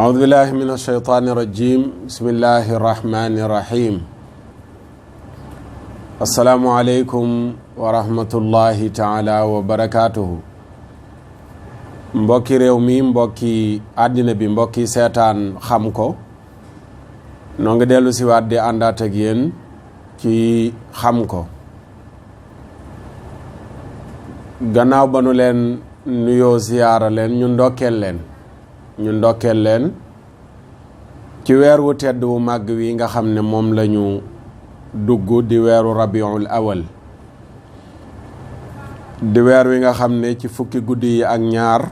أعوذ بالله من الشيطان الرجيم بسم الله الرحمن الرحيم السلام عليكم ورحمة الله تعالى وبركاته mbokki réew mi mbokki àddina bi mbokki seetaan xam ko noo ngi dellu si waat di àndaat ak yéen ci xam ko gannaaw ba nu leen nuyoo ziyaara leen ñu ndokkeel leen ci weer wu tedd wu màgg wi nga xam ne moom lañu dugg di weeru rabiul awal di weer wi nga xam ne ci fukki guddi yi ak ñaar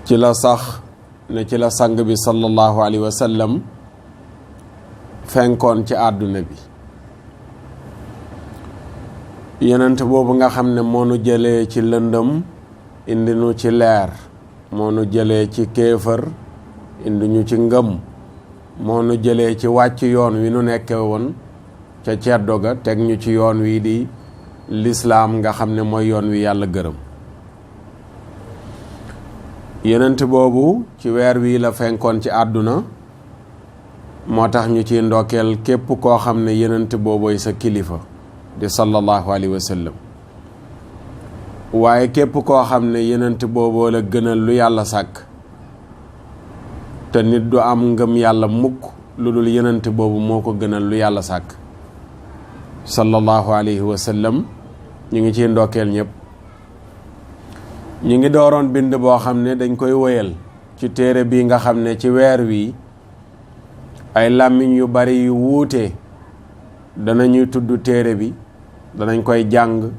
ci la sax ne ci la sang bi sallallahu alayhi wa sallam fenkoon ci àdduna bi yonent boobu nga xam ne moo nu jëlee ci lëndëm indi nu ci leer moo nu jëlee ci kéefër indi ñu ci ngëm moo nu jëlee ci wàcc yoon wi nu nekke woon ca ceddo ga teg ñu ci yoon wi di lislaam nga xam ne mooy yoon wi yàlla gërëm yonent boobu ci weer wi la fenkoon ci àdduna moo tax ñu ci ndokkeel képp koo xam ne yonent booboy sa kilifa di sallallahu alayhi wa sallam waaye képp koo xam ne yonent booboo la gënal lu yàlla sàkk te nit du am ngëm yàlla mukk lu dul yonent boobu moo ko gënal lu yàlla sàkk sallallahu alayhi wa sallam ñu ngi ciy ndokkeel ñëpp ñu ngi dooroon bind boo xam ne dañ koy wéyal ci téere bi nga xam ne ci weer wi ay làmmiñ yu bari yu wuute danañuy tudd téere bi danañ koy jàng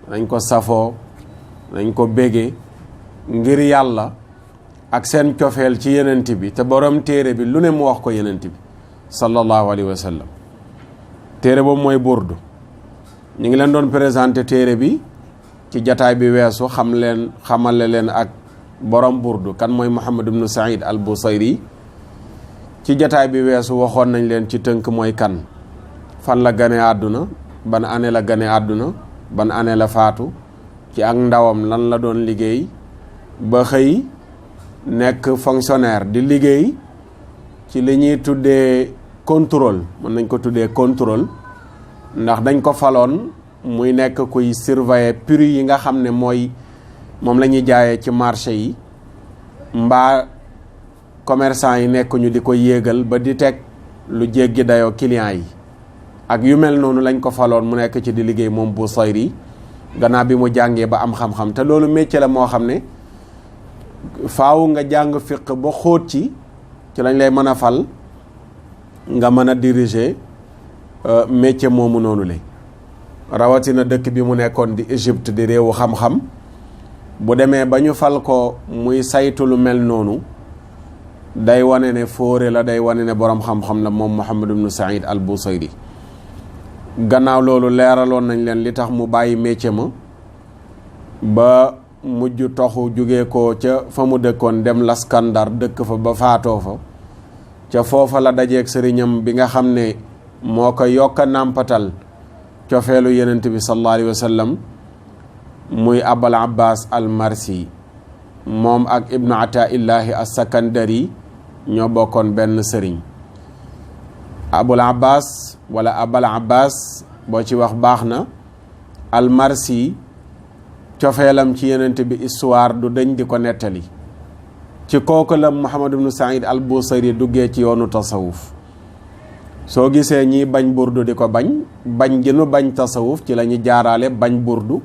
danañ ko safoo danañ ko bége ngir yàlla ak seen cofeel ci yenent bi te borom téere bi lu ne mu wax ko yenent bi sallallahu alayhi wa sallam téere boobu mooy burdu ñu ngi leen doon présenté téere bi ci jataay bi weesu xamale leen ak borom burdu kan mooy Muhammad ibnu Saïd al Busayri ci jataay bi weesu waxoon nañ leen ci tënk mooy kan fan la gane àdduna ban année la gane àdduna ban année la faatu ci ak ndawam lan la doon liggéey ba xëy nekk fonctionnaire di liggéey ci li ñuy tuddee contrôle mën nañ ko tuddee contrôle ndax dañ ko faloon muy nekk kuy surveiller prix yi nga xam ne moom la ñuy jaayee ci marché yi mbaa commerçant yi nekk ñu di ko yéegal ba di teg lu jéggi dayoo client yi ak yu mel noonu lañ ko faloon mu nekk ci di liggéey moom Busayri gannaaw bi mu jàngee ba am xam-xam te loolu métier la moo xam ne faaw nga jàng fiq ba xóot ci lañ lay mën a fal nga mën a diriger métier moomu noonu la rawatina dëkk bi mu nekkoon di Égypte di réewu xam-xam bu demee ba ñu fal ko muy saytu lu mel noonu day wane ne fóore la day wane ne boroom xam-xam la moom Muhammad ibnu Saïd al Busayri gannaaw loolu leeraloon nañ leen li tax mu bàyyi métier ma ba mujj toxu jóge ko ca fa mu dëkkoon dem Laskandar dëkk fa ba faatoo fa ca foofa la dajeeg sëriñam bi nga xam ne moo ko yokka nàmpatal cofeelu yenent bi sallallahu alayhi wa sallam muy Abul Abbas al Marsi moom ak ibnu Ataillahi as Sakandari ñoo bokkoon benn sëriñ Abul Abbas wala Abul Abbas boo ci wax baax na al Marsi cofeelam ci yenent bi histoire du dañ di ko nettali ci kooku la Muhammad ibnu Saïd al Busayri duggee ci yoonu tasawuf soo gisee ñi bañ burdu di ko bañ gi nu bañ tasawuf ci la ñu jaaraale bañ burdu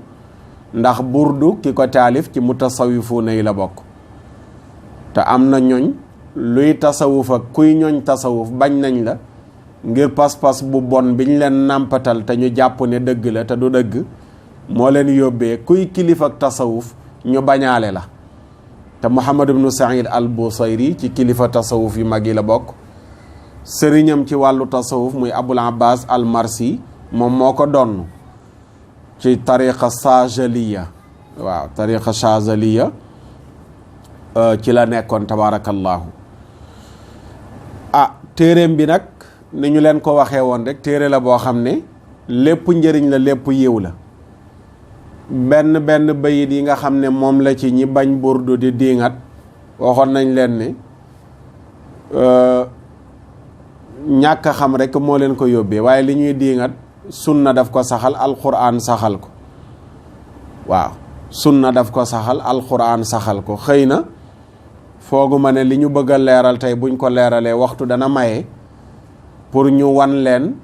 ndax burdu ki ko taalif ci mutasawifuuna yi la bokk te am na ñoñ luy tasawuf ak kuy ñoñ tasawuf bañ nañ la ngir pas-pas bu bon biñ leen nàmpatal te ñu jàpp ne dëgg la te du dëgg moo leen yóbbee kuy kilifa ak tasawuf ñu bañaale la te Muhammad ibnu Saïd al Busayri ci kilifa tasawuf yu mag yi la bokk sëriñam ci wàllu tasawuf muy Abul Abbas al Marsi moom moo ko donn ci tariqa Saajaliya waaw tariqa Saajaliya ci la nekkoon tabaarakallaahu téeréem bi nag ni ñu leen ko waxee woon rek téere la boo xam ne lépp njëriñ la lépp yiw la benn bayit yi nga xam ne moom la ci ñi bañ burdu di diingat waxoon nañ leen ni ñàkk a xam rek moo leen ko yóbbee waaye li ñuy diingat sunna daf ko saxal alquran saxal ko waaw sunna daf ko saxal alquran saxal ko xëy na fooguma ne li ñu bëgg a leeral tey buñ ko leeralee waxtu dana maye pour ñu wan leen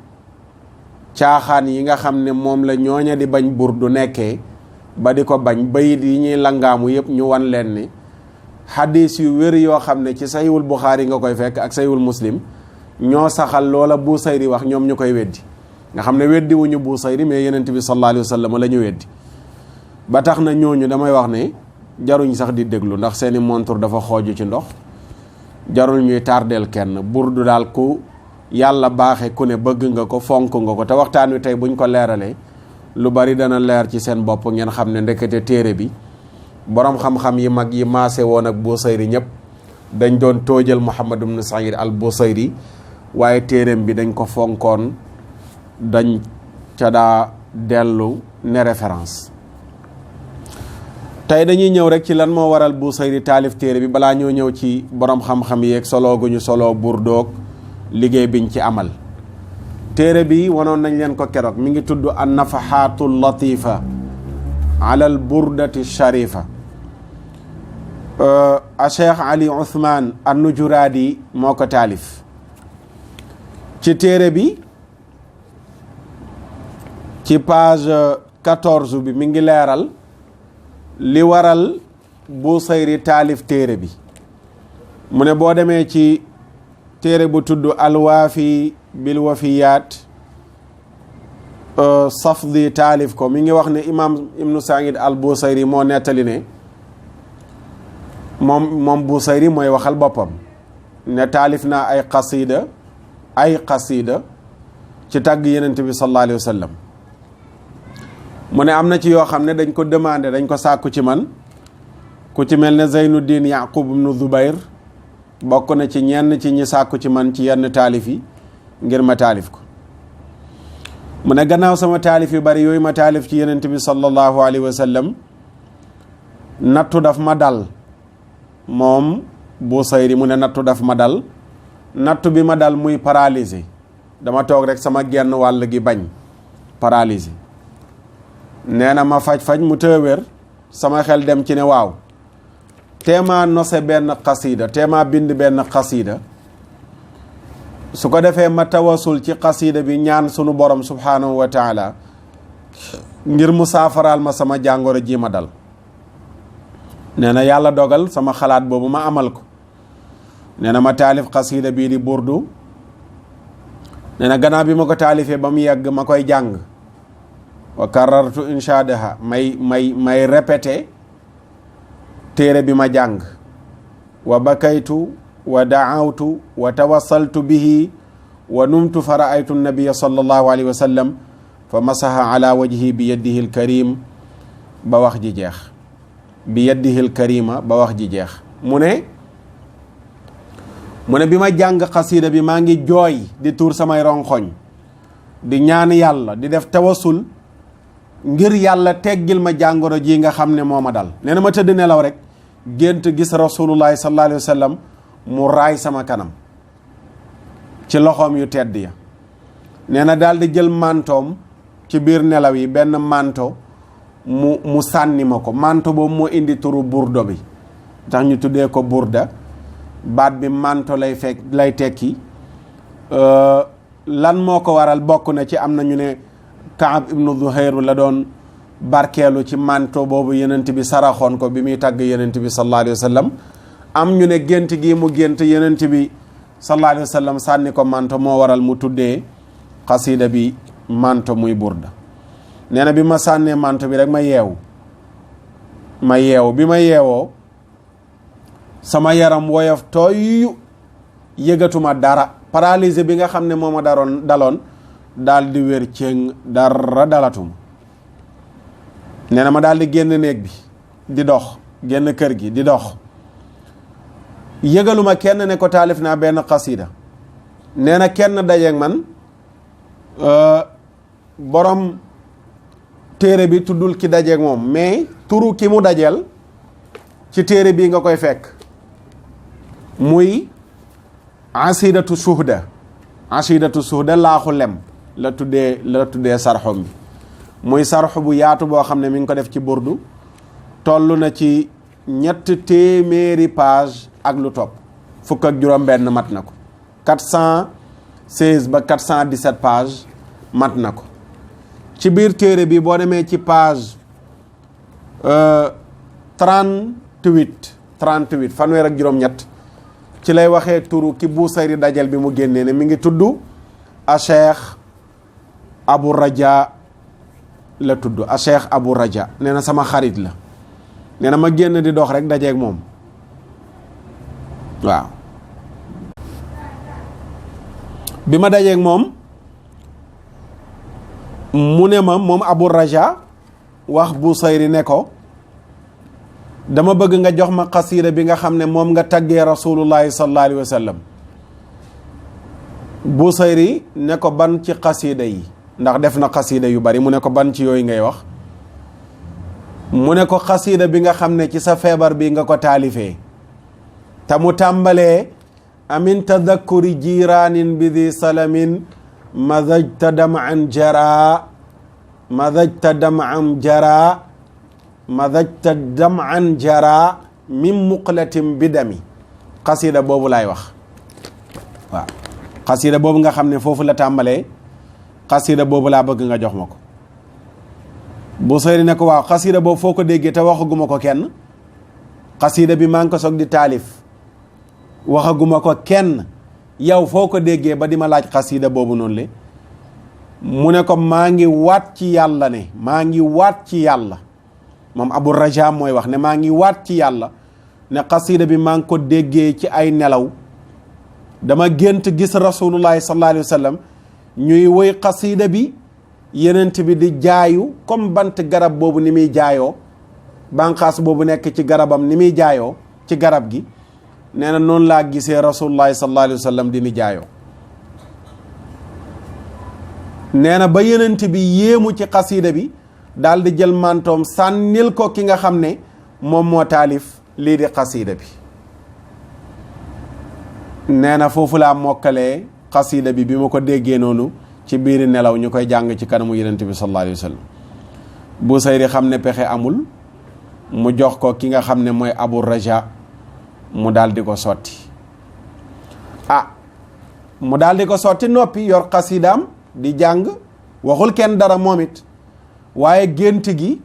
caaxaan yi nga xam ne moom la ñooña di bañ burdu nekkee ba di ko bañ bayit yi ñuy langaamu yëpp ñu wan leen ni xadis yu wér yoo xam ne ci sahiwul Buxaari nga koy fekk ak sahiwul Muslim ñoo saxal loola Busayri wax ñoom ñu koy weddi nga xam ne weddi wuñu Busayri mais Yonent bi sallallahu alayhi wa sallam la ñu weddi ba tax na ñooñu damay wax ne jaruñ sax di déglu ndax seeni montre dafa xooju ci ndox jarul ñuy tardeel kenn burdu daal ku yàlla baaxe ku ne bëgg nga ko fonk nga ko te waxtaan wi tey buñ ko leeralee lu bari dana leer ci seen bopp ngeen xam ne ndekete téere bi boroom xam-xam yi mag yi maase woon ak Busayri ñëpp dañ doon toojal Muhammad ibn Sa'id al Busayri waaye téereem bi dañ ko fonkoon dañ ca daa dellu ne référence tey dañuy ñëw rek ci lan moo waral Busayri taalif téere bi balaa ñoo ñëw ci boroom xam-xam yeeg solo gu ñu solo burdoog liggéey biñ ci amal téere bi wanoon nañ leen ko keroog mi ngi tudd an nafahaatu latifa ala al burdati sharifa a Cheikh Ali Ousmane an-Nujuraadi moo ko taalif ci téere bi ci page 14 bi mi ngi leeral li waral Busayri taalif téere bi mu ne boo demee ci téere bu tudd alwaafi bil wafiyaat Safdi taalif ko mi ngi wax ne imam ibnu Saïd al Busayri moo nettali ne moom Busayri mooy waxal boppam ne taalif naa ay qasida ci tàgg Yonent bi sallallahu alayhi wa sallam mu ne am na ci yoo xam ne dañ ko demandé dañ ko sàkku ci man ku ci mel ne Zeynuddin Yaqub ibnu Zubayr bokk na ci ñenn ci ñi sàkku ci man ci yenn taalif yi ngir ma taalif ko mu ne gannaaw sama taalif yu bari yooyu ma taalif ci Yonent bi sallallahu alayhi wa sallam nattu daf ma dal moom Busayri mu ne nattu daf ma dal nattu bi ma dal muy paralysé dama toog rek sama genn wàll gi bañ paralysé nee na ma faj mu tëwér sama xel dem ci ne waaw teema nose benn xasida teema bind benn xasida su ko defee ma tawasul ci xasida bi ñaan sunu borom subhanahu wa taala ngir mu saafaraal ma sama jàngoro ji ma dal nee na yàlla dogal sama xalaat boobu ma amal ko nee na ma taalif xasida bii di burdu nee na gannaaw bi ma ko taalifee ba mu yegg ma koy jàng wa karartu inshadaha may répété téere bi ma jàng wa bakaytu wa daawtu wa tawassaltu bihi wa numtu fa raaytu nabiya sallallahu alayhi wa sallam fa masaha ala wajhi bi yadihi alkarim ba wax ji jeex bi yadihi alkarima ba wax ji jeex mu ne bi ma jàng xasida bi maa ngi jooy di tuur samay ronxoñ di ñaan yàlla di def tawassul ngir yàlla teggil ma jàngoro ji nga xam ne moo ma dal nee na ma tëdd nelaw rek gént gis rasulullahi sallallahu alayhi wa sallam mu raay sama kanam ci loxoom yu tedd ya nee na daal di jël mantoom ci biir nelaw yi benn manto mu sànni ma ko manto boobu moo indi turu burdo bi tax ñu tuddee ko burda baat bi manto lay tekki lan moo ko waral bokk na ci am na ñu ne Kaab ibnu Zuhayr la doon barkeelu ci manto boobu Yonent bi saraxoon ko bi muy tàgg Yonent bi sallallahu alayhi wa sallam am ñu ne gént gi mu gént Yonent bi sallallahu alayhi wa sallam sànni ko manto moo waral mu tuddee xasida bi manto muy burda nee na bi ma sànnee manto bi rek ma yeewu bi ma yeewoo sama yaram woyof tooy yëgatuma dara paralysé bi nga xam ne moo ma daloon daal di wér cëng dara dalatuma nee na ma daal di génn néeg bi di dox génn kër gi di dox yëgaluma kenn ne ko taalif naa benn xasida nee na kenn dajeeg man borom téere bi tuddul ki dajeeg moom mais turu ki mu dajeel ci téere bii nga koy fekk muy asidatu suhda laaxu lem la tuddee sarxom bi muy sarx bu yaatu boo xam ne mi ngi ko def ci burdu toll na ci 300 page ak lu topp fukk ak juróom benn mat na ko 416 ba 417 page mat na ko ci biir téere bi boo demee ci page 38 fanweer ak juróom-ñett ci lay waxee turu ki Busayri dajal bi mu génnee ne mi ngi tudd a Cheikh Abu Raja la tudd a Cheikh Abu Raja nee na sama xarit la nee na ma génn di dox rek dajeeg moom waaw bi ma dajeeg moom mu ne ma moom Abu Raja wax Busayri ne ko dama bëgg nga jox ma xasiida bi nga xam ne moom nga taggee rasulullahi sallallahu alayhi wa sallam Busayri ne ko ban ci xasiida yi ndax def na xasiida yu bari mu ne ko ban ci yooyu ngay wax mu ne ko xasiida bi nga xam ne ci sa feebar bi nga ko taalifee te mu tàmbalee amin tadakkuri jiraanin bi di salamin madajta daman jara madajta daman jara madajta daman jara min muqlatin bidami xasida boobu laay wax waaw xasida boobu nga xam ne foofu la tàmbalee xasida boobu laa bëgg nga jox ma ko Busayri ne ko waaw xasida boobu foo ko déggee te waxaguma ko kenn xasida bi maa ngi ko soog di taalif waxaguma ko kenn yow foo ko déggee ba di ma laaj xasida boobu noonu le mu ne ko maa ngi waat ci yàlla ne maa ngi waat ci yàlla moom Abu Raja mooy wax ne maa ngi waat ci yàlla ne xasida bi maa ngi ko déggee ci ay nelaw dama gént gis rasulullahi sallallahu alayhi wa sallam ñuy woy xasida bi yenent bi di jaayu comme bant garab boobu ni muy jaayoo banqaas boobu nekk ci garabam ni muy jaayoo ci garab gi nee na noonu laa gisee rasulullahi sallallahu alayhi wa sallam di ni jaayoo nee na ba yenent bi yéemu ci xasida bi daal di jël mantoom sànnil ko ki nga xam ne moom moo taalif lii di xasida bi nee na foofu laa mokkalee xasida bi ma ko déggee noonu ci biiri nelaw ñu koy jàng ci kanamu yenent bi sallallahu alayhi wa sallam Busayri xam ne pexe amul mu jox ko ki nga xam ne mooy Abu Raja mu daal di ko sotti mu daal di ko sotti noppi yor xasidaam di jàng waxul kenn dara moom it waaye gént gi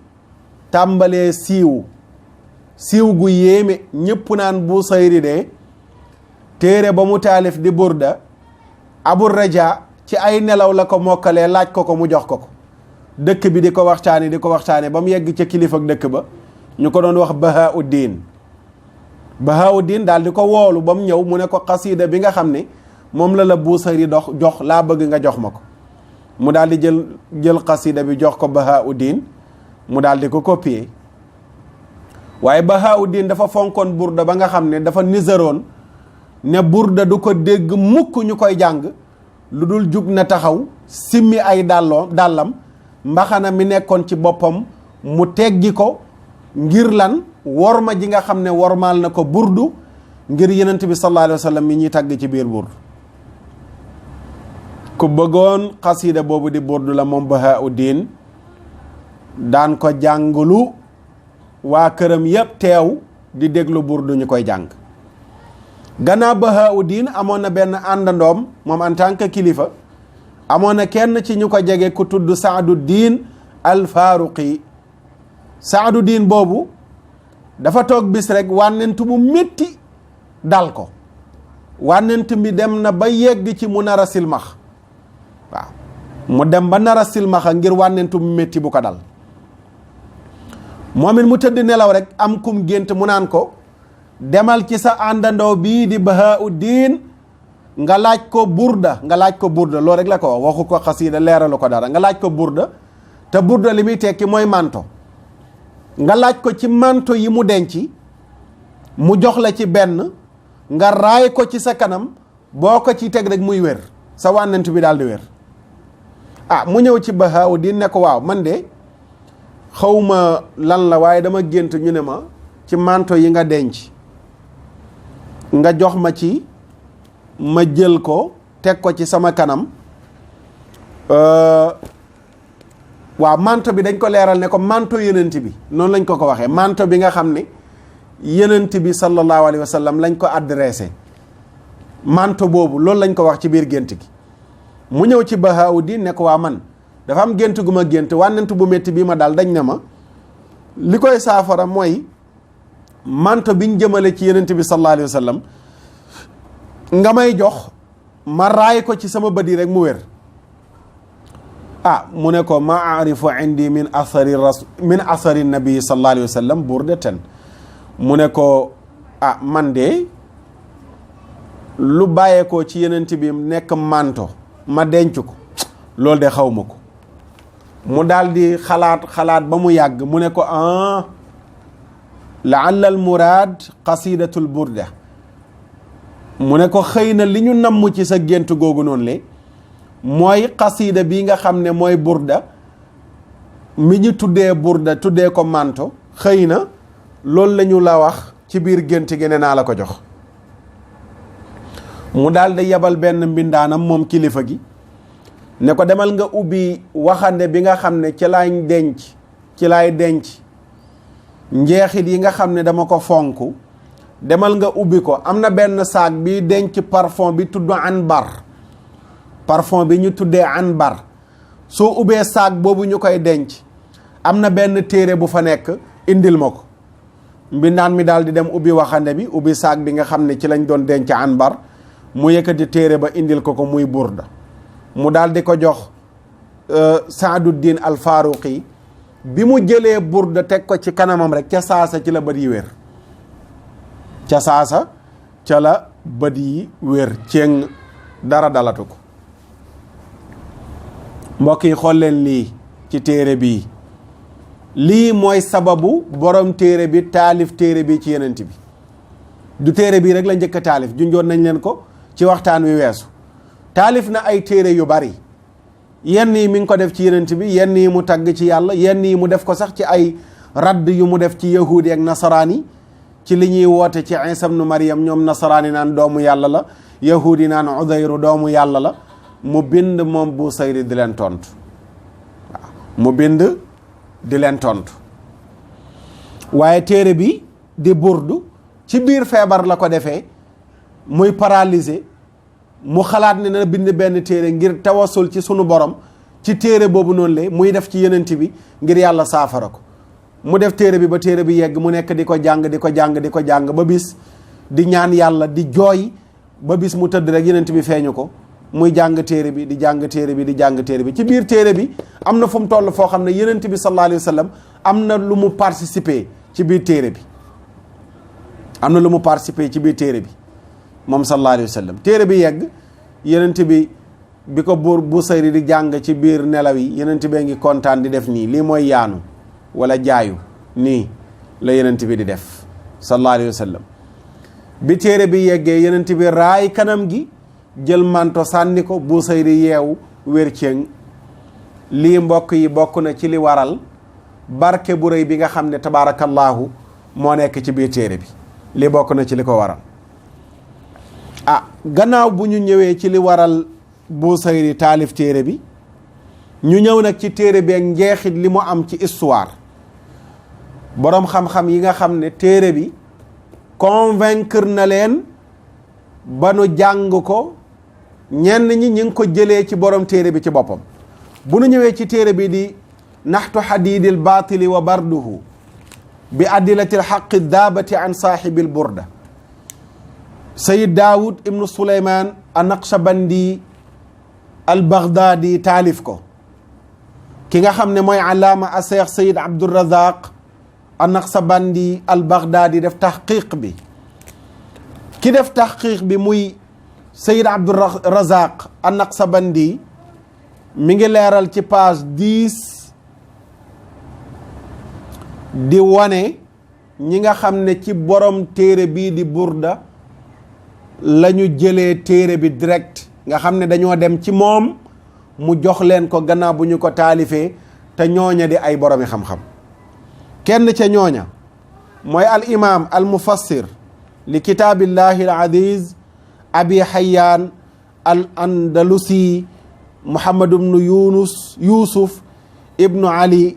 tàmbalee siiw gu yéeme ñëpp naan Busayri de téere ba mu taalif di burda Abu Raja ci ay nelaw la ko mokkalee laaj ko mu jox ko dëkk bi di ko waxtaane ba mu yegg ca kilifa ak dëkk ba ñu ko doon wax Bahauddin daal di ko woolu ba mu ñëw mu ne ko xasida bi nga xam ne moom la Busayri jox laa bëgg nga jox ma ko mu daal di jël xasida bi jox ko Bahauddin mu daal di ko copier waaye Bahauddin dafa fonkoon burda ba nga xam ne dafa niseroon ne burda du ko dégg mukk ñu koy jàng lu dul jug na taxaw simmi ay dàllam mbaxana mi nekkoon ci boppam mu teggi ko ngir lan worma ji nga xam ne wormaal na ko burdu ngir yenent bi sallallahu alayhi wa sallam mi ñuy tagg ci biir burdu ku bëggoon xasida boobu di burdu la moom Bahauddin daan ko jàngulu waa këram yépp teew di déglu burdu ñu koy jàng gannaaw Bahauddin amoon na benn àndandoom moom en tant que kilifa amoon na kenn ci ñu ko jege ku tudd Saaduddin al-Faaruqi Saaduddin boobu dafa toog bis rek wànnent bu métti dal ko wànnent bi dem na ba yegg ci mu nar a silmax waaw mu dem ba nar a silmaxa ngir wànnent bu métti bu ko dal moom it mu tëdd nelaw rek am kum gént mu naan ko demal ci sa àndandoo bii di Bahauddin nga laaj ko burda loolu rek la ko waxu ko xasida leeralu ko dara nga laaj ko burda te burda li muy tekki mooy manto nga laaj ko ci manto yi mu denc mu jox la ci benn nga raay ko ci sa kanam boo ko ci teg rek muy wér sa wànnent bi daal di wér mu ñëw ci Bahauddin ne ko waaw man de xawma lan la waaye dama gént ñu ne ma ci manto yi nga denc nga jox ma ci ma jël ko teg ko ci sama kanam. waaw manto bi dañ ko leeral ne ko manto yenent bi noonu lañ ko waxee manto bi nga xam ne yenent bi sallallahu alayhi wa sallam lañ ko adressé manto boobu loolu lañ ko wax ci biir gént gi mu ñëw ci Bahauddin ne ko waa man dafa am gént gu ma gént wànnent bu métti bii ma daal dañ ne ma li koy saafara mooy manto biñ jëmale ci yenent bi sallallahu alayhi wa sallam nga may jox ma raay ko ci sama bët yi rek mu wér. mu ne ko ma arifu indi min athari nabi sallallahu alayhi wa sallam burdatan mu ne ko man de lu bàyyeekoo ci yenent bi nekk manto ma denc ko loolu de xaw ma ko mu daal di xalaat ba mu yàgg mu ne ko laalla al muraad qasidatul burda mu ne ko xëy na li ñu namm ci sa gént googu noonu le mooy xasida bi nga xam ne mooy burda mi ñu tuddee burda tuddee ko manto xëy na loolu la ñu la wax ci biir gént gi ne naa la ko jox mu daal di yebal benn mbindaanam moom kilifa gi ne ko demal nga ubbi waxande bi nga xam ne ci laay denc njeexit yi nga xam ne dama ko fonk demal nga ubbi ko am na benn saak bi denc parfum bi tudd anbar parfum bi ñu tuddee anbar soo ubbee saak boobu ñu koy denc am na benn téere bu fa nekk indil ma ko mbindaan mi daal di dem ubbi waxande bi ubbi saak bi nga xam ne ci lañ doon denc anbar mu yëkkati téere ba indil ko muy burda mu daal di ko jox Saaduddin al Faaruqi bi mu jëlee burda teg ko ci kanamam rek ca saasa ci la bët yi wér ca saasa ca la bët yi wér ceeng dara dalatu ko mbokk yi xool leen lii ci téere bii lii mooy sababu borom téere bi taalif téere bi ci yenent bi du téere bii rek la njëkk a taalif junjoon nañ leen ko ci waxtaan wi weesu taalif na ay téere yu bari yenn yi mi ngi ko def ci yenent bi yenn yi mu tagg ci yàlla yenn yi mu def ko sax ci ay radd yu mu def ci yahudi ak nasaraan yi ci li ñuy woote ci Isa ibnu Maryam ñoom nasaraan yi naan doomu yàlla la yahudi naan Udayru doomu yàlla la mu bind moom Busayri di leen tontu waaw mu bind di leen tontu waaye téere bi di burdu ci biir feebar la ko defee muy paralysé mu xalaat ne na bind benn téere ngir tawasul ci sunu borom ci téere boobu noonu la muy def ci yenent bi ngir yàlla saafara ko mu def téere bi ba téere bi yegg mu nekk di ko jàng di ko jàng ba bis di ñaan yàlla di jooy ba bis mu tëdd rek yenent bi feeñu ko muy jàng téere bi di jàng téere bi di jàng téere bi ci biir téere bi am na fu mu toll foo xam ne yenent bi sallallahu alayhi wa sallam am na lu mu participer ci biir téere bi am na lu mu participer ci biir téere bi moom sallallahu alayhi wa sallam téere bi yegg yenent bi ko Busayri di jàng ci biir nelaw yi yenent bee ngi kontaan di def nii lii mooy yaanu wala jaayu nii la yenent bi di def sallallahu alayhi wa sallam bi téere bi yeggee yenent bi raay kanam gi jël manto sànni ko Busayri yeewu wér ceeŋ lii mbokk yi bokk na ci li waral barke bu rëy bi nga xam ne tabaarakallaahu moo nekk ci biir téere bi lii bokk na ci li ko waral gannaaw bu ñu ñëwee ci li waral Busayri taalif téere bi ñu ñëw nag ci téere bi ak njeexit li mu am ci histoire boroom xam-xam yi nga xam ne téere bi convaincre na leen ba nu jàng ko ñenn ñi ngi ko jëlee ci borom téere bi ci boppam bu nu ñëwee ci téere bi di naxtu xadiidil baatili wa barduhu bi adillatil xaqi daabati an saaxibil burda sayid daawud ibnu suleyman an-naqshbandi al baghdadi taalif ko ki nga xam ne mooy alaama a seex sayid abdurazaq an-naqshbandi al baghdadi def taxqiq bi ki def taxqiq bi muy sayid abdurazaq an-naqshbandi mi ngi leeral ci page 10 di wane ñi nga xam ne ci borom téere bii di burda la ñu jëlee téere bi direct nga xam ne dañoo dem ci moom mu jox leen ko gannaaw bu ñu ko taalifee te ñooña di ay boromi xam-xam kenn ca ñooña mooy al imam al mufassir li kitaabillahi al aziz abi xayaan al andalusi muhammad ibnu yusuf ibnu ali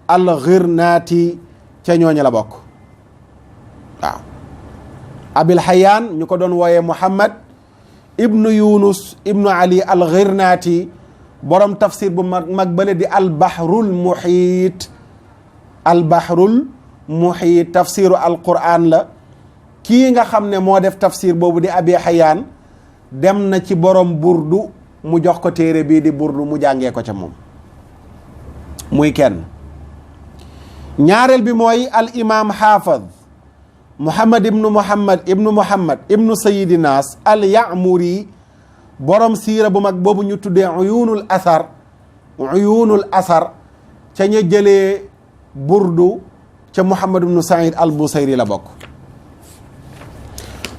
al ghirnaati ca ñooñu la bokk waaw abil xayaan ñu ko doon wooyee muhammad ibnu yunus ibnu ali al ghirnaati borom tafsir bu mag bale di al bahrul muhiit tafsiru al quran la kii nga xam ne moo def tafsir boobu di abi xayaan dem na ci borom burdu mu jox ko téere bii di burdu mu jàngee ko ca moom muy kenn. ñaareel bi mooy al imam xaafid muhammad ibnu sayidinaas al ya'muri borom siira bu mag boobu ñu tuddee uyunul asar ca ña jëlee burdu ca muhammad ibnu saïd al busayri la bokk.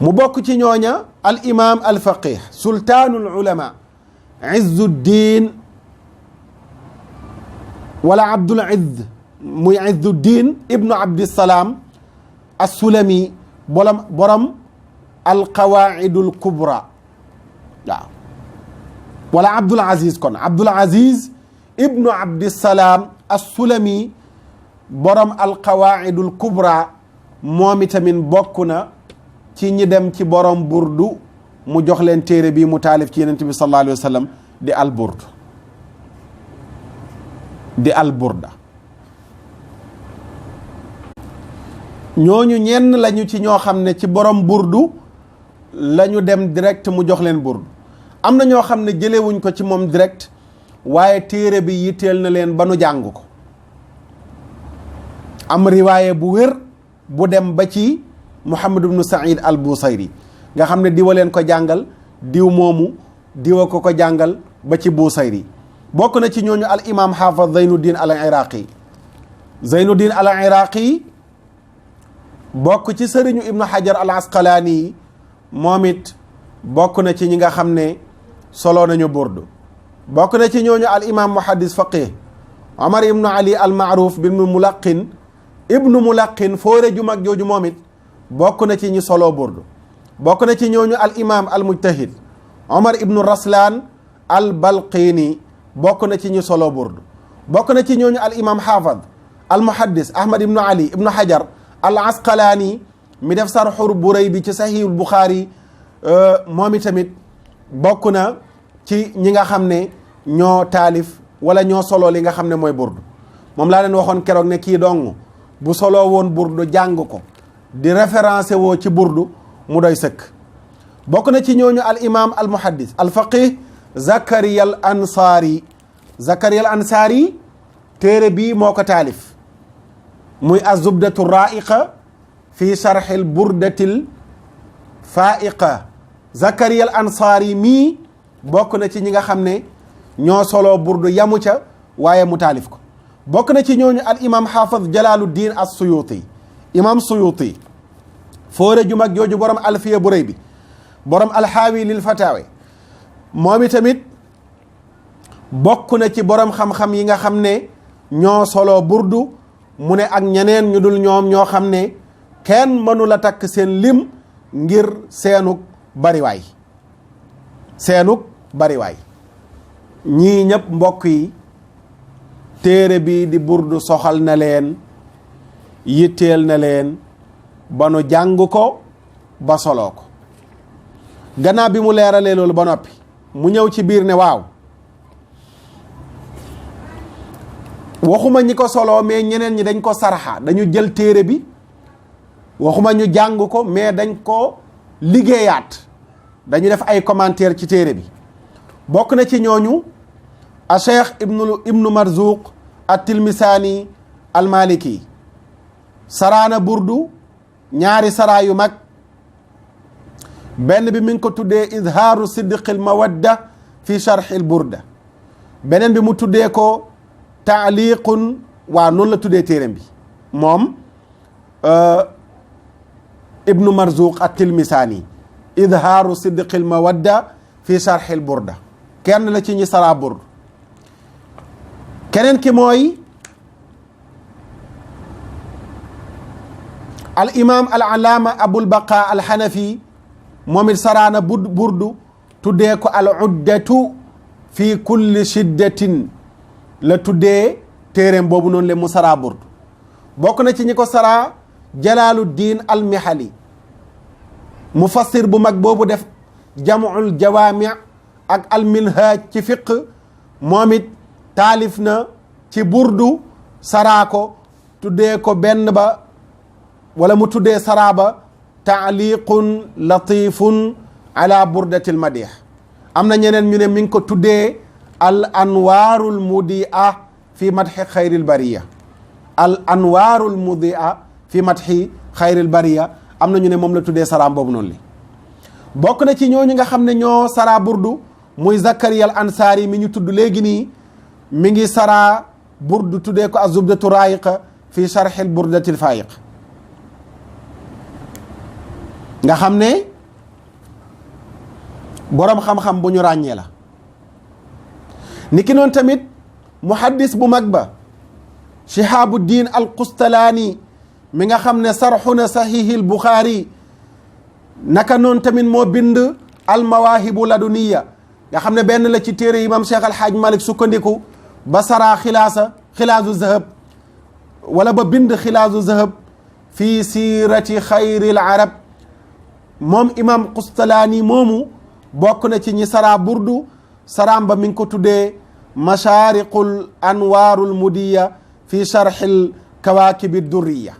mu bokk ci ñooña al imam al faqih sultaanul ulama izzuddin wala abdul izz muy izzuddin ibnu abdissalaam assulami borom al qawaidul kubra waaw wala abdul aziz kon abdul aziz ibnu abdissalaam assulami borom al qawaidul kubra moom itamit bokk na ci ñi dem ci borom burdu mu jox leen téere bi mu taalif ci yonent bi sallallahu alayhi wa sallam di al burdu di al burda ñooñu ñenn lañu ci ñoo xam ne ci borom burdu lañu dem direct mu jox leen burdu am na ñoo xam ne jëlewuñ ko ci moom direct waaye téere bi yitteel na leen ba nu jàng ko am riwaaye bu wér bu dem ba ci muhammad ibnu saïd al busayri nga xam ne diwa leen ko jàngal diw moomu diwa ko jàngal ba ci busayri bokk na ci ñooñu al imam xaafid zeynuddin al iraqi bokk ci sëriñu ibnu hajar al asqalaani moom it bokk na ci ñi nga xam ne solo nañu burdu bokk na ci ñooñu al imam muhaddis faqih omar ibnu ali al maaruf ibnu mulaqin foore ju mag jooju moom it bokk na ci ñi solo burdu bokk na ci ñooñu al imam al mujtahid omar ibnu raslan al balqini bokk na ci ñi solo burdu bokk na ci ñooñu al imam xaafid al muhaddis ahmad ibnu ali ibnu hajar al asqalaani mi def sarxur buray bi ci sahihul buxaari moom itamit bokk na ci ñi nga xam ne ñoo taalif wala ñoo solo li nga xam ne mooy burdu moom laa leen waxoon keroog ne kii dong bu solo woon burdu jàng ko di référencé woo ci burdu mu doy sëkk bokk na ci ñooñu al imam al muhaddis al faqih Zakaria al Ansari téere bii moo ko taalif muy azubdatu raiqa fi sharxil burdatil faiqa Zakaria al Ansari mii bokk na ci ñi nga xam ne ñoo solo burdu yamu ca waaye mu taalif ko bokk na ci ñooñu al imam xaafid Jalaluddin as-Suyuti imam Suyuti foore ju mag jooju borom alfiya bu rëy bi borom alxaawi lil fataawe moom itamit bokk na ci borom xam-xam yi nga xam ne ñoo solo burdu mu ne ak ñeneen ñu dul ñoom ñoo xam ne kenn mënu la takk seen lim ngir seenug bariwaay ñii ñëpp mbokk yi téere bi di burdu soxal na leen yitteel na leen ba nu jàng ko ba soloo ko gannaaw bi mu leeralee loolu ba noppi mu ñëw ci biir ne waaw waxuma ñi ko soloo mais ñeneen ñi dañ ko sarxa dañu jël téere bi waxuma ñu jàng ko mais dañ ko liggéeyaat dañu def ay commentaire ci téere bi bokk na ci ñooñu a cheikh ibnu marzuq at tilmisaani al maliki saraana burdu ñaari saraa yu mag benn bi mi ngi ko tuddee izhaaru sidqil mawadda fi sharxil burda beneen bi mu tuddee ko taaliqun waa noonu la tuddee téereem bi moom ibnu marzuq at tilmisaani izhaaru sidqil mawadda fi sharxil burda kenn la ci ñi saraa burdu keneen ki mooy al imam al alaama abul baqa al xanafi moom it saraana burdu tuddee ko al uddatu fi kulli shiddatin la tuddee téeréem boobu noonu le mu saraa burdu bokk na ci ñi ko saraa jalaaluddin al mihali mufassir bu mag boobu def jam'ul jawaami ak al minhaj ci fiq moom it taalif na ci burdu saraa ko tuddee ko benn ba wala mu tuddee saraa ba taaliqun latifun ala burdatil madih am na ñeneen ñu ne mi ngi ko tuddee al anwaarul mudia fi madhi xayril bariya al anwaarul mudia fi madhi xayril bariya am na ñu ne moom la tuddee saraam boobu noonu li bokk na ci ñooñu nga xam ne ñoo saraa burdu muy Zakaria al Ansaari mi ñu tudd léegi nii mi ngi saraa burdu tuddee ko azubdatu rayiqa fi sharhil burdatil fayiq nga xam ne boroom xam-xam bu ñu ràññee la niki noonu tamit muhaddis bu mag ba Shihabuddin al Qustalaani mi nga xam ne sarxuna sahihil Bukhari naka noonu tamit moo bind al mawaahibu laduniya nga xam ne benn la ci téere imam Cheikh al Hadj Malick sukkandiku ba saraa xilaasu zahab wala ba bind xilaasu zahab fii siirati xayril arab moom imam Qustalaani moomu bokk na ci ñi saraa burdu saraam ba mi ngi ko tuddee mashaariqul anwaarul mudiya fi sharxil kawaakibi durriya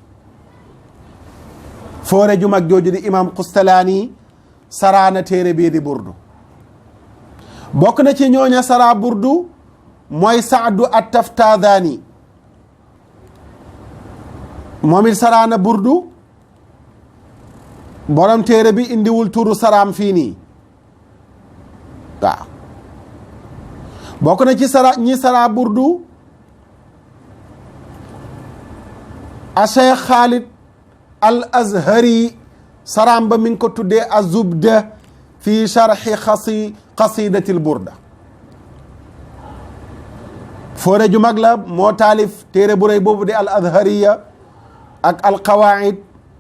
foore ju mag jooju di imam Qustalaani saraana téere bii di burdu bokk na ci ñooña saraa burdu mooy Saadu at-Taftazani moom it saraana burdu borom téere bi indiwul turu saraam fii nii waaw bokk na ci ñi saraa burdu a Cheikh Khalid al Azhari saraam ba mi ngi ko tuddee azubda fi sharxi qasidatil burda foore ju mag la moo taalif téere bu rëy boobu di al Azhariya ak al qawaid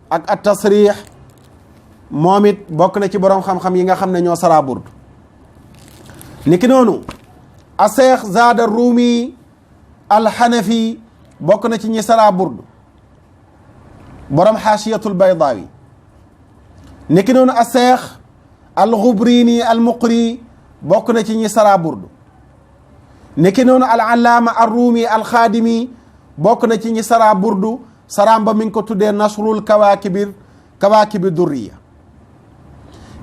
ak at tasrix moom it bokk na ci borom xam-xam yi nga xam ne ñoo saraa burdu niki noonu a Cheikh Zaada Rumi al Hanafi bokk na ci ñi saraa burdu borom xaashiyatul baydaawi niki noonu a Cheikh al Ghubrini al Muqri bokk na ci ñi saraa burdu niki noonu al allaama ar Rumi al Xaadimi bokk na ci ñi saraa burdu saraam ba mi ngi ko tuddee nasrul kawaakibi durriya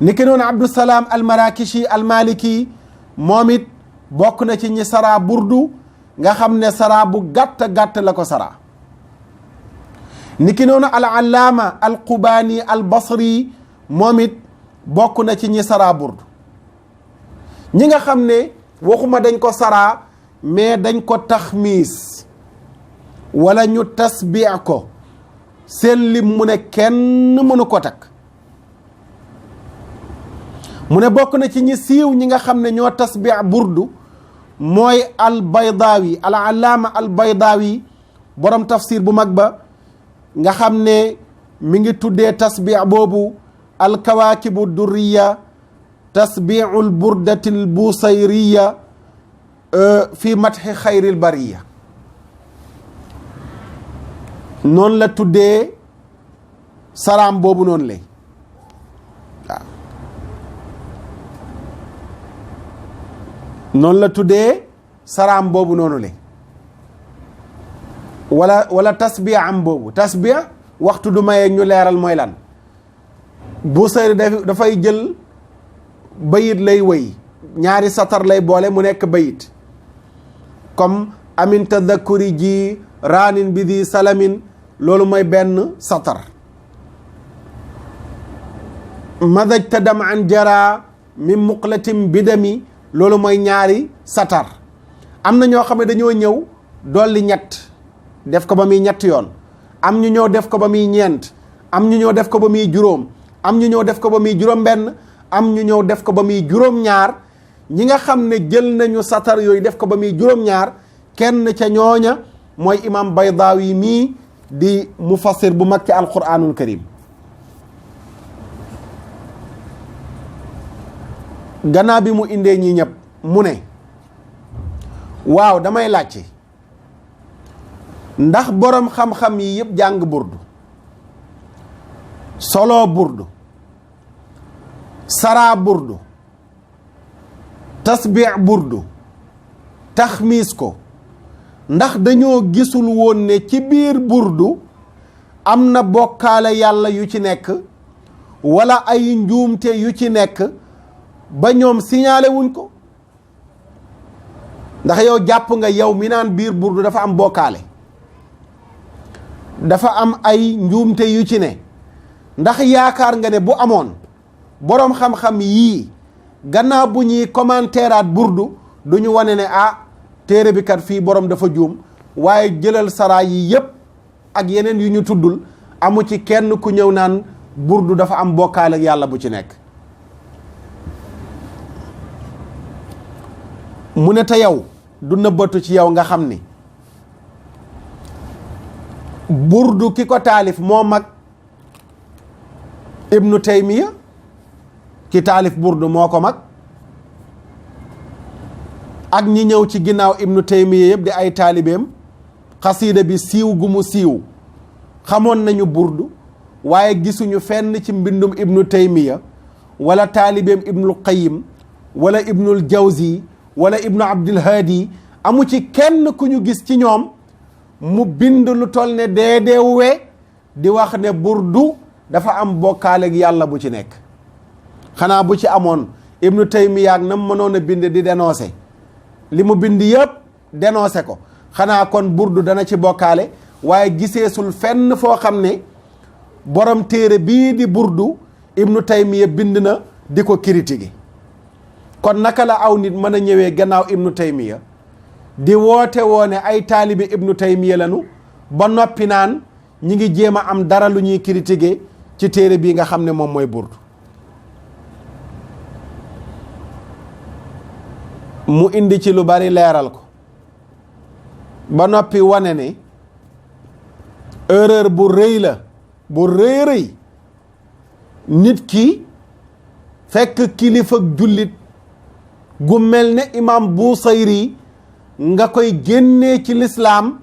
niki noonu Abdusalaam al Marakishi al Maliki moom it bokk na ci ñi saraa burdu nga xam ne saraa bu gàtt la ko saraa niki noonu al allaama al Qubaani al Basri moom it bokk na ci ñi saraa burdu ñi nga xam ne waxuma dañ ko saraa mais dañ ko taxmiis wala ñu tasbiix ko seen lim mu ne kenn mënu ko takk mu ne bokk na ci ñi siiw ñi nga xam ne ñoo tasbiix burdu mooy al Baydaawi al allaama al Baydaawi borom tafsir bu mag ba nga xam ne mi ngi tuddee tasbiix boobu al kawaakibu durriya tasbiixul burdatil busayriya fi madhi xayril bariya noonu la tuddee saraam boobu noonu lay waaw noonu la tuddee saraam boobu noonu lay wala tasbiix am boobu tasbiix waxtu du mayee ñu leeral mooy lan Busayri dafay jël bayit lay wëy ñaari satar lay boole mu nekk bayit comme amin tadakuri ji raanin bi di salamin loolu mooy benn satar madaj tadam an jara min muqlatim bidami loolu mooy ñaari satar am na ñoo xam ne dañoo ñëw dolli ñett def ko ba muy ñett yoon am ñu ñëw def ko ba muy ñeent am ñu ñëw def ko ba muy juróom am ñu ñëw def ko ba muy juróom benn am ñu ñëw def ko ba muy juróom ñaar ñi nga xam ne jël nañu satar yooyu def ko ba muy juróom ñaar kenn ca ñooña mooy imam Baydaawi mii di mufassir bu mag ci alquranul karim gannaaw bi mu indee ñi ñëpp mu ne waaw damay laajte ndax boroom xam-xam yi yëpp jàng burdu solo burdu saraa burdu tasbiix burdu taxmiis ko ndax dañoo gisul woon ne ci biir burdu am na bokkaale yàlla yu ci nekk walla ay njuumte yu ci nekk ba ñoom signalé wuñ ko ndax yow jàpp nga yow mi naan biir burdu dafa am bokkaale dafa am ay njuumte yu ci ne ndax yaakaar nga ne bu amoon boroom xam-xam yii gannaaw bu ñuy commentairaat burdu du ñu wane ne téere bi kat fii boroom dafa juum waaye jëlal saraa yi yépp ak yeneen yu ñu tuddul amu ci kenn ku ñëw naan burdu dafa am bokkaale ak yàlla bu ci nekk mu ne te yow du nëbbatu ci yow nga xam ni burdu ki ko taalif moo mag ibnu taymiya ki taalif burdu moo ko mag ak ñi ñëw ci ginnaaw ibnu taymiya yëpp di ay taalibeem xasiida bi siiw gu mu siiw xamoon nañu burdu waaye gisuñu fenn ci mbindum ibnu taymiya wala taalibeem ibnul qayyim wala ibnul jawzi wala ibnu abdul haadi amu ci kenn ku ñu gis ci ñoom mu bind lu toll ne deedeewwe di wax ne burdu dafa am bokkaaleeg yàlla bu ci nekk xanaa bu ci amoon ibnu taymiya ak nam mënoon a bind di dénoncé li mu bind yëpp dénoncé ko xanaa kon burdu dana ci bokkaale waaye giseesul fenn foo xam ne borom téere bii di burdu ibnu taymiya bind na di ko critiquer kon naka la aw nit mën a ñëwee gannaaw ibnu taymiya di woote woone ay taalibe ibnu taymiya lanu ba noppi naan ñi ngi jéem a am dara lu ñuy critiquer ci téere bii nga xam ne moom mooy burdu mu indi ci lu bari leeral ko ba noppi wane ne erreur bu rëy la bu rëy rëy nit ki fekk kilifa jullit gu mel ne imam Busayri nga koy génnee ci lislaam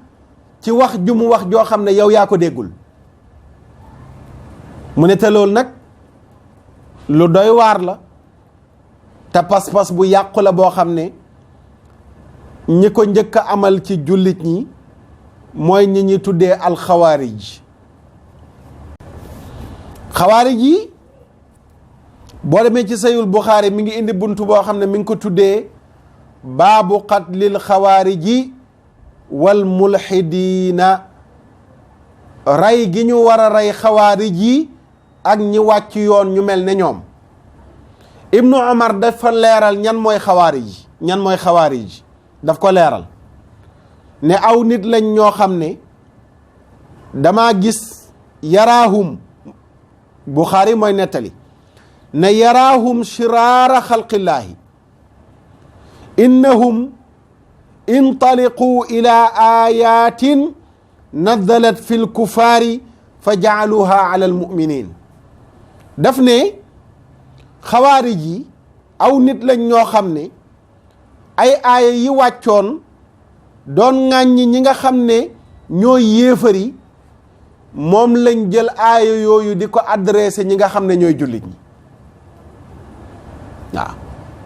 ci wax ju mu wax joo xam ne yow yaa ko déggul mu ne te loolu nag lu doy waar la te pas-pas bu yàqu la boo xam ne ñi ko njëkk a amal ci jullit ñi mooy ñi ñi tuddee alxawaarij xawaarij yi boo demee ci sayul Buxaari mi ngi indi buntu boo xam ne mi ngi ko tuddee baabu qatlil xawaariji wal mulxidiina rey gi ñu war a rey xawaarij yi ak ñi wàcc yoon ñu mel ne ñoom ibnu Umar dafa leeral ñan mooy xawaarij ñan mooy xawaarij daf ko leeral ne aw nit lañ ñoo xam ne dama gis yaraahum Buxaari mooy nettali ne yaraahum shiraara xalqillaahi innahum intaliqu ila ayatin nazalat fi lkufaari fa jaaluha ala almuminin daf ne xawaarij yi aw nit lañ ñoo xam ne ay aaya yi wàccoon doon ŋàññi ñi nga xam ne ñooy yéefari moom lañ jël aaya yooyu di ko adressé ñi nga xam ne ñooy jullit ñi waaw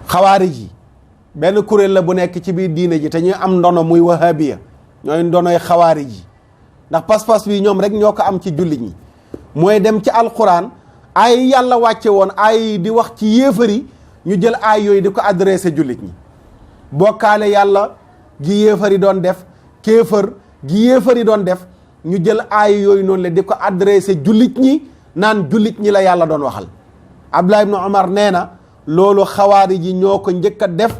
xawaarij yi benn kuréel la bu nekk ci biir diine ji te ñuy am ndono muy wahabiya ñooy ndonoy xawaarij yi ndax pas-pas bi ñoom rek ñoo ko am ci jullit ñi mooy dem ci alquran ay yàlla wàcce woon ay di wax ci yéefari ñu jël ay yooyu di ko adressé jullit ñi bokkaale yàlla gi yéefari doon def kéefër gi yéefari doon def ñu jël ay yooyu noonu la di ko adressé jullit ñi naan jullit ñi la yàlla doon waxal Abdullah ibn Umar nee na loolu xawaarij yi ñoo ko njëkk a def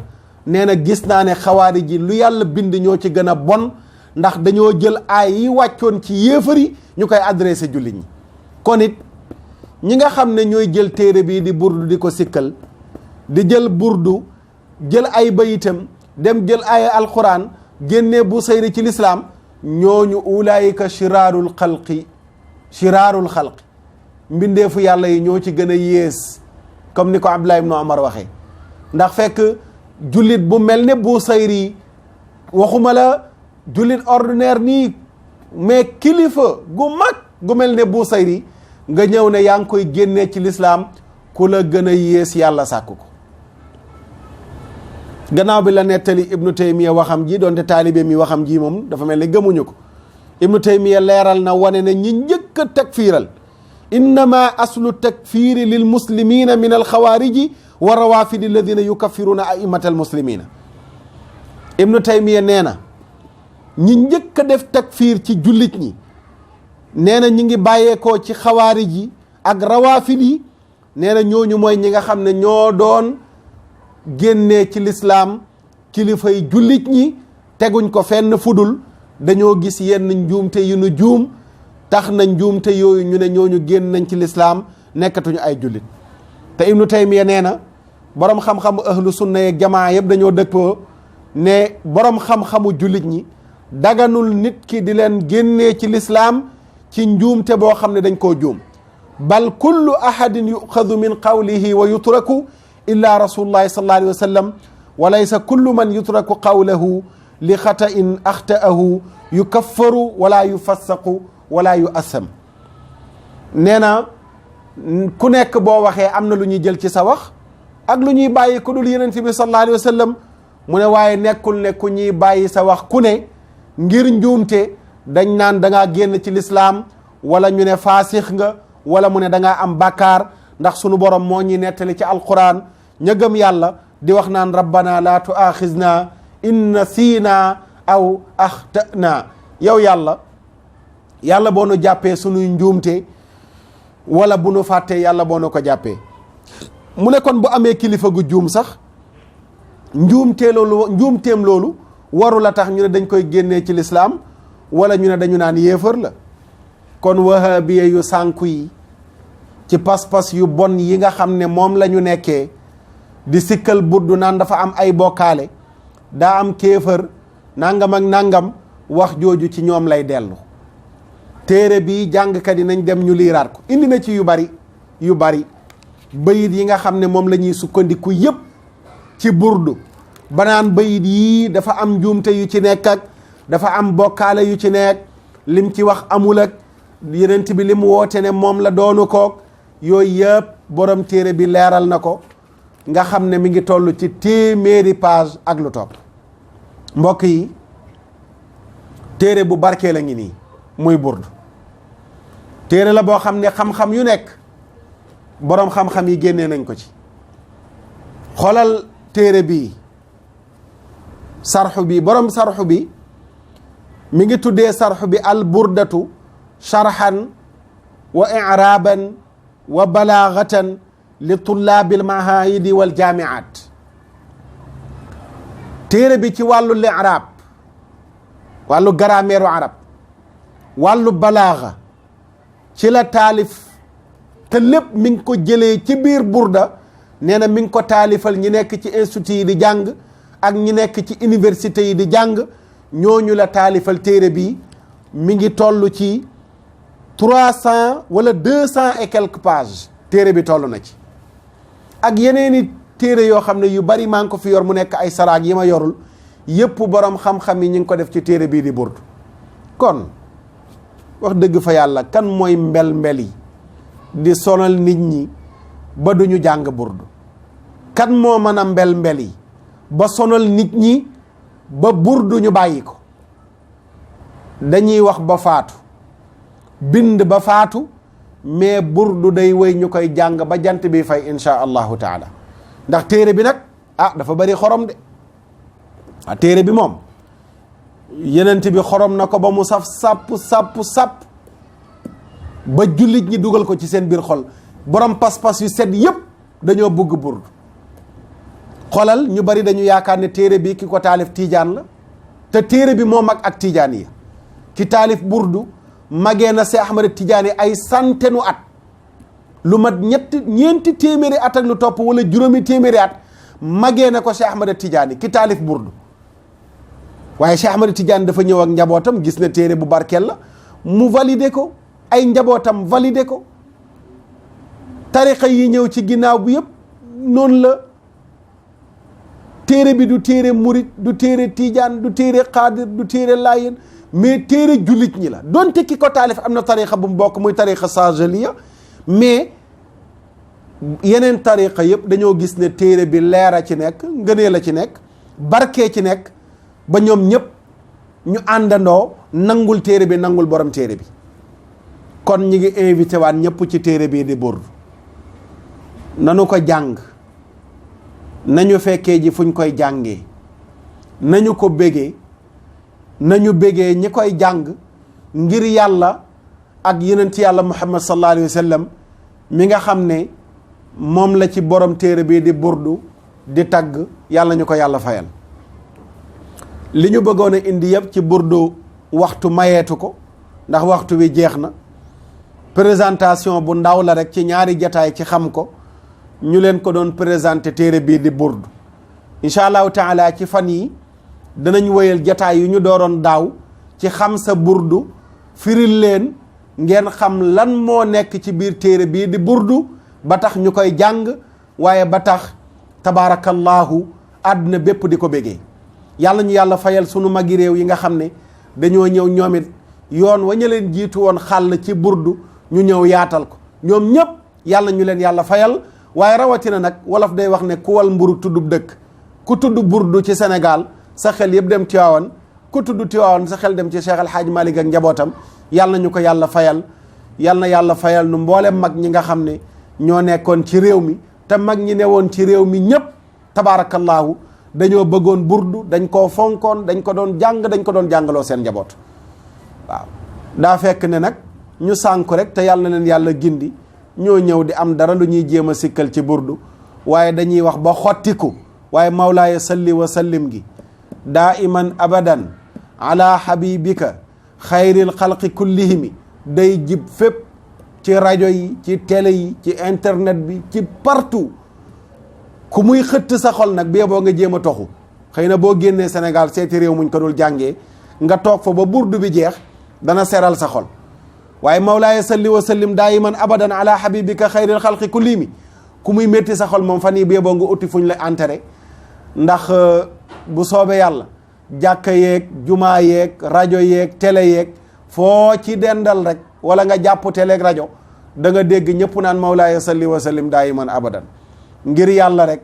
nee na gis naa ne xawaarij yi lu yàlla bind ñoo ci gën a bon ndax dañoo jël ay yi wàccoon ci yéefari ñu koy adressé jullit ñi kon it ñi nga xam ne ñooy jël téere bii di burdu di ko sikkal di jël burdu jël ay bayitam dem jël ay alquran génnee Busayri ci lislaam ñooñu ulaayika shiraarul xalqi mbindeefu yàlla yi ñoo ci gën a yées comme ni ko Abdullah ibn Omar waxee ndax fekk jullit bu mel ne Busayri waxuma la jullit ordinaire nii mais kilifa gu mag gu mel ne Busayri nga ñëw ne yaa ngi koy génnee ci lislaam ku la gën a yées yàlla sàkk ko gannaaw bi la nettali Ibnu Taymiya waxam ji doonte taalibe mi waxam ji moom dafa mel ne gëmuñu ko Ibnu Taymiya leeral na wane ne ñi njëkk a takfiiral innama aslu takfiri lil muslimina min alxawaariji wa rawafidi alladina yukaffiruna aimata almuslimina Ibnu Taymiya nee na ñi njëkk a def takfiir ci jullit ñi nee na ñi ngi bàyyeekoo ci xawaarij yi ak rawaafid yi nee na ñooñu mooy ñi nga xam ne ñoo doon génnee ci lislaam kilifay jullit ñi teguñ ko fenn fudul dañoo gis yenn njuumte yu nu juum tax na njuumte yooyu ñu ne ñooñu génn nañ ci lislaam nekkatuñu ay jullit te Ibnu Taymiya nee na boroom xam-xamu ahlu sunna yeeg jamaa yëpp dañoo dëppoo ne boroom xam-xamu jullit ñi daganul nit ki di leen génnee ci lislaam ci njuumte boo xam ne dañ koo juum bal kullu ahadin yuxadu min qawlihi wa yutraku illa rasulullahi sallallahu alayhi wa sallam wa laysa kullu man yutraku qawlahu li xata'in axta'ahu yukaffaru wala yufassaqu wala yu'assam nee na ku nekk boo waxee am na lu ñuy jël ci sa wax ak lu ñuy bàyyi ku dul yonent bi sallallahu alayhi wa sallam mu ne waaye nekkul ne ku ñuy bàyyi sa wax ku ne ngir njuumte dañ naan da ngaa génn ci lislaam wala ñu ne faasix nga wala mu ne da ngaa am bàkkaar ndax sunu borom moo ñuy nettali ci alquran ña gëm yàlla di wax naan rabbana la tuaxizna in nasiina aw axtana yow yàlla boo nu jàppee sunuy njuumte wala bu nu fàttee yàlla boo nu ko jàppee mu ne kon bu amee kilifa gu juum sax njuumteem loolu waru la tax ñu ne dañ koy génnee ci lislaam wala ñu ne dañu naan yéefar la kon wahabiya yu sànku yi ci pas-pas yu bon yi nga xam ne moom la ñu nekkee di sikkal burdu naan dafa am ay bokkaale daa am kéefër nangam ak nangam wax jooju ci ñoom lay dellu téere bi jàngkat yi nañ dem ñu liiraat ko indi na ci yu bari bayit yi nga xam ne moom la ñuy sukkandiku yëpp ci burdu banaan bayit yii dafa am njuumte yu ci nekk ak dafa am bokkaale yu ci nekk lim ci wax amul ak yenent bi lim woote ne moom la doonu koog yooyu yëpp borom téere bi leeral na ko nga xam ne mi ngi toll ci téeméeri page ak lu topp mbokk yi téere bu barkee la ngi nii muy burdu téere la boo xam ne xam-xam yu nekk boroom xam-xam yi génnee nañ ko ci xoolal téere bi sarxu bi boroom sarxu bi mi ngi tuddee sarxu bi al burdatu sharhan wa i'raban wa balaagatan li tullaabil mahaayidi wal jaamiat téere bi ci wàllu li'raab wàllu grammaire arab wàllu balaaga ci la taalif te lépp mi ngi ko jëlee ci biir burda nee na mi ngi ko taalifal ñi nekk ci institut yi di jàng ak ñi nekk ci université yi di jàng ñooñu la taalifal téere bi mi ngi toll ci 300 wala 200 et quelques pages téere bi toll na ci ak yeneeni téere yoo xam ne yu bari maa ngi ko fi yor mu nekk ay saraag yi ma yorul yëpp borom xam-xam yi ñu ngi ko def ci téere bii di burdu kon wax dëgg fa yàlla kan mooy mbel yi di sonal nit ñi ba duñu jàng burdu kan moo mën a mbel yi ba sonal nit ñi ba burdu ñu bàyyi ko dañuy wax ba faatu bind ba faatu mais burdu day wéy ñu koy jàng ba jant bi fay insha allahu taala ndax téere bi nag dafa bari xorom de téere bi moom yenent bi xorom na ko ba mu saf sàpp ba jullit ñi dugal ko ci seen biir xol borom pas-pas yu set yépp dañoo bëgg burdu xolal ñu bari dañu yaakaar ne téere bi ki ko taalif tiijaan la te téere bi moo mag ak tiijaan yi ki taalif burdu magee na Seex Ahmad Tijaani ay centaine at lu mat ñeenti téeméeri at ak lu topp wala juróomi téeméeri at magee na ko Seex Ahmad Tijaani ki taalif burdu waaye Cheikh Ahmad Tidiane dafa ñëw ak njabootam gis ne téere bu barkeel la mu validé ko, ay njabootam validé ko. tariqa yi ñëw ci ginnaaw bi yëpp noonu la. téere bi du téere murit, du téere tijaan, du téere xaadir, du téere laayeen, mais téere jullit ñi la. donte ki ko taalif am na tariqa bu mu bokk muy tariqa Saajaliya, mais yeneen tariqa yëpp dañoo gis ne téere bi leer a ci nekk, ngëneel la ci nekk, barkee ci nekk, ba ñoom ñëpp ñu àndandoo nangul téere bi, nangul borom téere bi. kon ñi ngi invité waat ñëpp ci téere bii di Burdu, nanu ko jàng, nañu fekkee ji fuñ koy jàngee, nañu ko bégee, nañu bégee ñi koy jàng ngir yàlla ak yonent yàlla Muhammad sallallahu alayhi wa sallam mi nga xam ne moom la ci borom téere bii di Burdu di tagg. yàlla ñu ko yàlla fayal. li ñu bëggoon a indi yëpp ci Burdu waxtu mayeetu ko, ndax waxtu wi jeex na. présentation bu ndaw la rek ci ñaari jataay ci xam ko, ñu leen ko doon présenté téere bii di Burdu. incha allahu taala ci fan yi danañ wéyal jataay yu ñu dooroon daaw ci xam sa Burdu, firil leen ngeen xam lan moo nekk ci biir téere bii di Burdu ba tax ñu koy jàng, waaye ba tax tabaarakallahu àdduna bépp di ko bégee. yàlla ñu yàlla fayal sunu magi réew yi nga xam ne dañoo ñëw ñoom it yoon wa ñu leen jiitu woon xàll ci Burdu ñu ñëw yaatal ko. ñoom ñëpp yàlla ñu leen yàlla fayal. waaye rawatina nag wolof day wax ne ku wal mburu tuddub dëkk. ku tudd Burdu ci Sénégal sa xel yëpp dem Tiwaawan, ku tudd Tiwaawan sa xel dem ci Cheikh El Hadj Malick ak njabootam. yàlla ñu ko yàlla fayal. yàlla na yàlla fayal nu mboolem mag ñi nga xam ne ñoo nekkoon ci réew mi, te mag ñi newoon ci réew mi ñëpp tabaarakallaahu dañoo bëggoon Burdu, dañ koo fonkoon, dañ ko doon jàng, dañ ko doon jàngaloo seen njaboot. waaw daa fekk ne nag ñu sànku rek, te yàlla na leen yàlla gindi, ñoo ñëw di am dara lu ñuy jéem a sikkal ci Burdu, waaye dañuy wax ba xottiku. waaye mawlaaya salli wa sallim gi daa iman abadan ala habibika xayril xalqi kullihimi day jib fépp, ci rajo yi, ci télé yi, ci internet bi, ci partout. ku muy xëtt sa xol nag bee boo nga jéem a toxu. xëy na boo génnee Sénégal seeti réew muñ ko dul jàngee nga toog fa ba Burdu bi jeex dana seral sa xol. waaye mawlaaya salli wa sallim daayiman abadan ala habibika xayril xalqi kullihimi ku muy métti sa xol moom fan yii bee boo nga utti fuñ la enterré. ndax bu soobee yàlla jàkka yeeg jumaa yeeg rajo yeeg télé yeeg foo ci dendal rek wala nga jàpp télé ak rajo da nga dégg ñëpp naan mawlaaya salli wa sallim daayiman abadan, ngir yàlla rek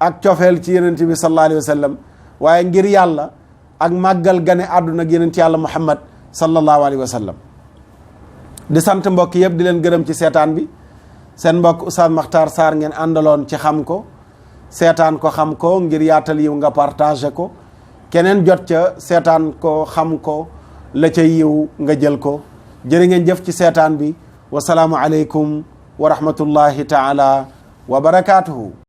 ak cofeel ci yenent bi sallallahu alayhi wa sallam, waaye ngir yàlla ak màggal gane àdduna ak yenent yàlla Muhammad sallallahu alayhi wa sallam. di sant mbokk yëpp di leen gërëm ci seetaan bi. seen mbokk Oustaz Makhtar Sarr ngeen àndaloon ci xam ko, seetaan ko xam ko, ngir yaatal yiw nga partagé ko, keneen jot ca seetaan ko xam ko, la ca yiw nga jël ko. jërë ngeen jëf ci seetaan bi. wasalaamu aleykum wa rahmatullahi taala wa barakaatuhu.